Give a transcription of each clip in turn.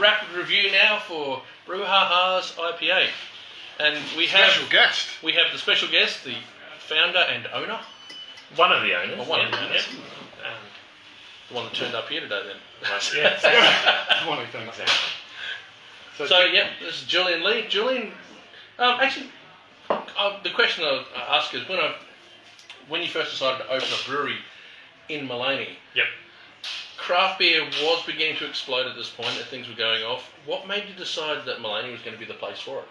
rapid review now for Brouhaha's IPA. And we have the special guest, the founder and owner. One of the owners. Well, one of the owners. The one that turned up here today then. Yeah. One of them. Exactly. So this is Julian Lee. Julian, actually, the question I ask is when you first decided to open a brewery in Maleny. Yep. Craft beer was beginning to explode at this point, and things were going off. What made you decide that Maleny was going to be the place for it?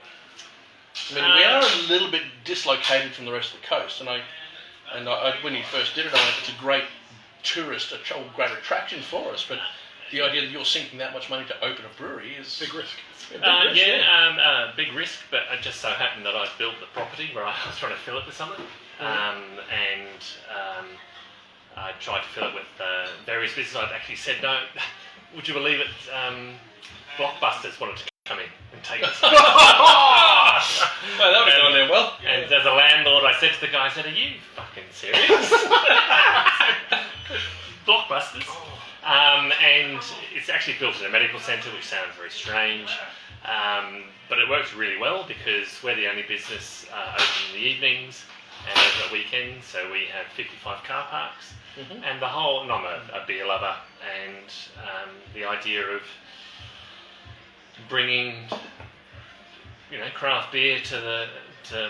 I mean, we are a little bit dislocated from the rest of the coast, and when you first did it, I went, it's a great great attraction for us, but the idea that you're sinking that much money to open a brewery is... Big risk. Big risk, but it just so happened that I built the property where I was trying to fill it with something, and I tried to fill it with various businesses. I'd actually said no. Would you believe it? Blockbusters wanted to come in and take it. Well, that was going there well. And as a landlord, I said to the guy, "Are you fucking serious?" Blockbusters. And it's actually built in a medical centre, which sounds very strange. But it works really well because we're the only business open in the evenings and open at weekends. So we have 55 car parks. Mm-hmm. And I'm a beer lover, and the idea of bringing, craft beer to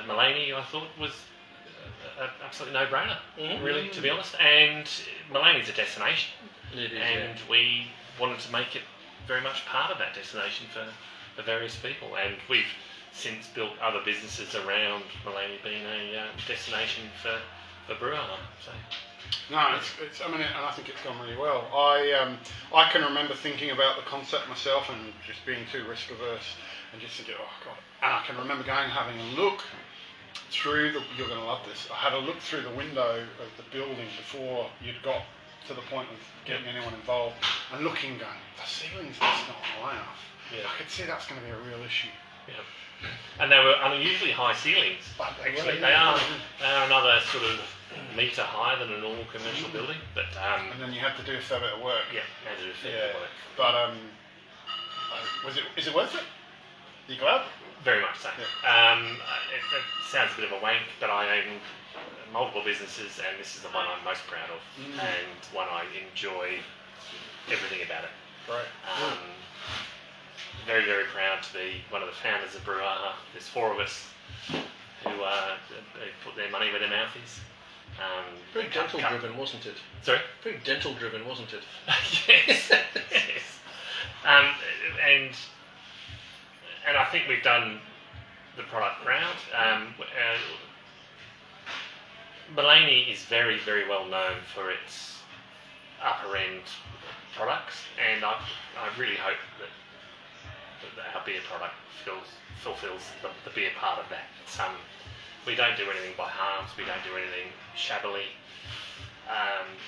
Maleny, I thought was an absolute no-brainer, really, to be honest. And Maleny's a destination, and we wanted to make it very much part of that destination for various people. And we've since built other businesses around Maleny being a destination for Brouhaha. So. No, it's. I mean, and I think it's gone really well. I can remember thinking about the concept myself and just being too risk averse and just thinking, oh god. And I can remember going and having a look through you're going to love this. I had a look through the window of the building before you'd got to the point of getting anyone involved, and looking, going, the ceiling's just not high enough. Yeah. I could see that's going to be a real issue. Yeah. And they were unusually high ceilings. Actually, they are another sort of metre higher than a normal commercial building, but and then you had to do a fair bit of work. Yeah, had to do a fair bit of work. But is it worth it? Did you go out? Very much so. Yeah. It sounds a bit of a wank, but I own multiple businesses, and this is the one I'm most proud of, and one I enjoy everything about it. Right. Very, very proud to be one of the founders of Brouhaha. There's 4 of us who put their money where their mouth is. Very dental driven, wasn't it? Sorry? Very dental driven, wasn't it? Yes. Yes. And I think we've done the product proud. Maleny is very, very well known for its upper end products, and I really hope that our beer product fulfills the beer part of that. We don't do anything by halves, we don't do anything shabbily,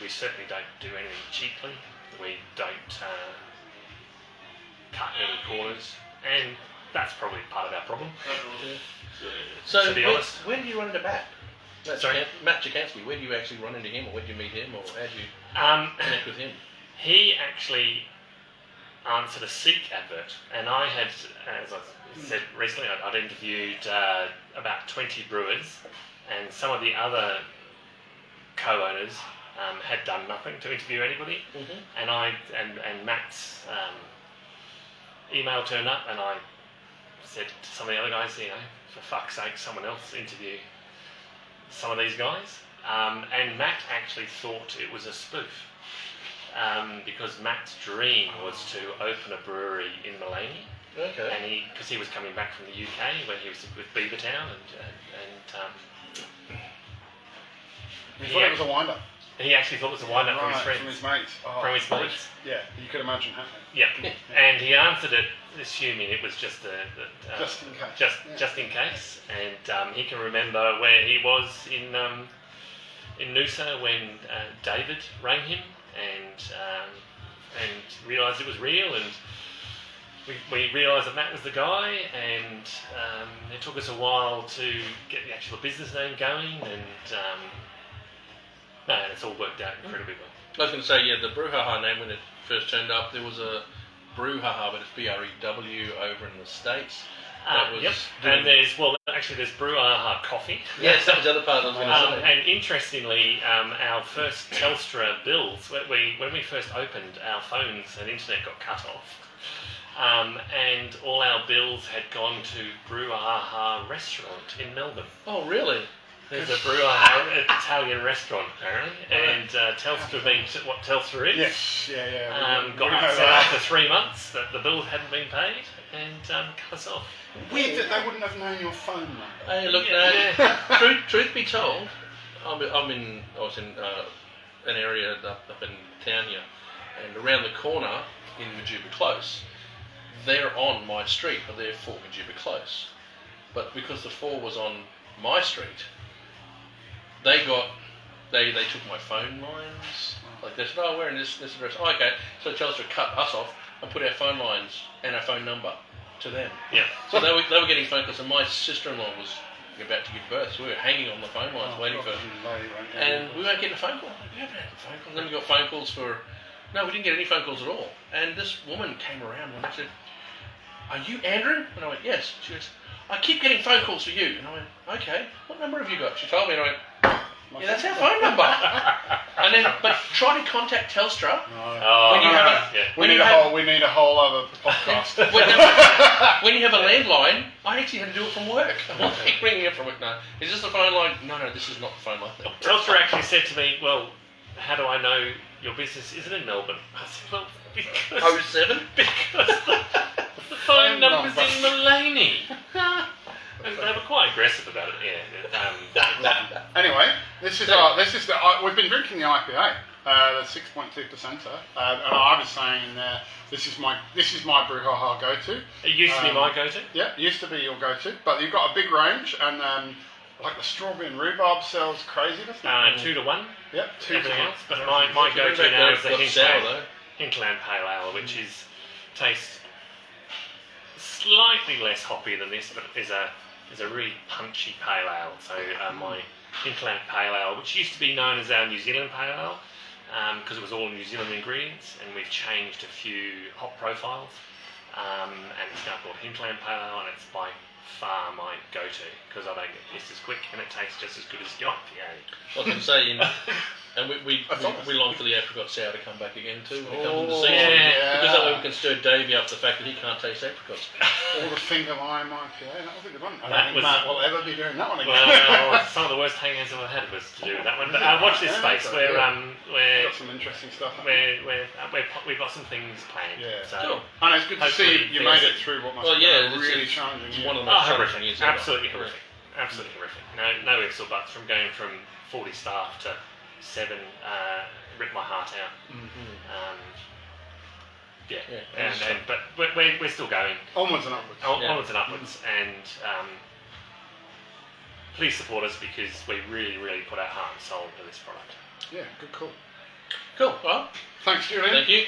we certainly don't do anything cheaply, we don't cut any corners, and that's probably part of our problem. So to be honest. Where do you run into Matt? Sorry? Matt Jakansky, where do you actually run into him, or where do you meet him, or how do you connect with him? He actually answered a Seek advert, and I had, as I said recently, I'd interviewed about 20 brewers, and some of the other co-owners had done nothing to interview anybody, and Matt's email turned up, and I said to some of the other guys, for fuck's sake, someone else interview some of these guys, and Matt actually thought it was a spoof. Because Matt's dream was to open a brewery in Maleny, and because he was coming back from the UK when he was with Beavertown, he thought it was a wind-up. He actually thought it was a wind-up from his friends. From his mates. Oh, from his mates. Yeah, you could imagine happening. Yeah, and he answered it assuming it was just just in case. Just in case, and he can remember where he was in Noosa when David rang him and realised it was real, and we realised that Matt was the guy, and it took us a while to get the actual business name going, and it's all worked out incredibly well. I was going to say, the Brouhaha name, when it first turned up, there was Brouhaha, but it's BREW over in the States. Yep. And there's Brouhaha coffee. Yes, that was the other part I was going to say. And interestingly, our first Telstra bills, when we first opened, our phones and internet got cut off. And all our bills had gone to Brouhaha restaurant in Melbourne. Oh, really? There's a Brouhaha Italian restaurant apparently, and Telstra being what Telstra is. Yes, yeah. Got upset after 3 months that the bill hadn't been paid and cut us off. Weird that they wouldn't have known your phone number. Hey, look, truth be told, I was in an area up in town here, and around the corner in Majuba Close, they're on my street, but they're for Majuba Close. But because the 4 was on my street, they took my phone lines. Like they said, oh, we're in this address. Oh, okay. So Telstra cut us off and put our phone lines and our phone number to them. Yeah. So they were getting phone calls, and my sister-in-law was about to give birth, so we were hanging on the phone lines waiting for her. And we weren't getting a phone call. We haven't had a phone call. And then we got phone calls no, we didn't get any phone calls at all. And this woman came around and said, are you Andrew? And I went, yes. She goes, I keep getting phone calls for you. And I went, okay, what number have you got? She told me, and I went, yeah, that's our phone number. And then, but try to contact Telstra. We need a whole other podcast. When you have a landline, I actually had to do it from work. I'm like ringing it from work. No, is this the phone line? No, this is not the phone line. Telstra actually said to me, well, how do I know your business isn't in Melbourne? I said, well, because 07? Because the phone number's in Maleny. And they were quite aggressive about it, Anyway, we've been drinking the IPA, the 6.2%, and I was saying this is my Brouhaha go-to. It used to be my go-to. Yeah, it used to be your go-to, but you've got a big range, and like the strawberry and rhubarb sells crazy, doesn't it? 2 to 1. Yep, 2 to 1. But my go-to now is the Hinterland Pale Ale, which tastes slightly less hoppy than this, but is a really punchy pale ale. So my Hinterland Pale Ale, which used to be known as our New Zealand Pale Ale, because it was all New Zealand ingredients, and we've changed a few hop profiles, and it's now called Hinterland Pale Ale, and it's by far my go-to, because I don't get pissed as quick, and it tastes just as good as the IPA. I was going to say, and we long for the apricot sour to come back again too when it comes into season. Yeah. Because that way we can stir Davey up the fact that he can't taste apricots. Or the finger lime IPA, that was a good one. I That don't think Matt will ever be doing that one again. Well, some of the worst hangers I've ever had was to do with that one. But watch this space. We've got some interesting stuff. We've got some things planned. Yeah. So Cool. And it's good to see you made it through what must be a really challenging year. One of the most horrific. challenging years ever. Absolutely horrific. Absolutely horrific. No ifs or buts. From going from 40 staff to 7, ripped my heart out. But we're still going. Onwards and upwards. Onwards and upwards. And please support us, because we really, really put our heart and soul into this product. Yeah, good call. Cool. Well, Thanks, Julian. thank you.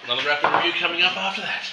Another rapid review coming up after that.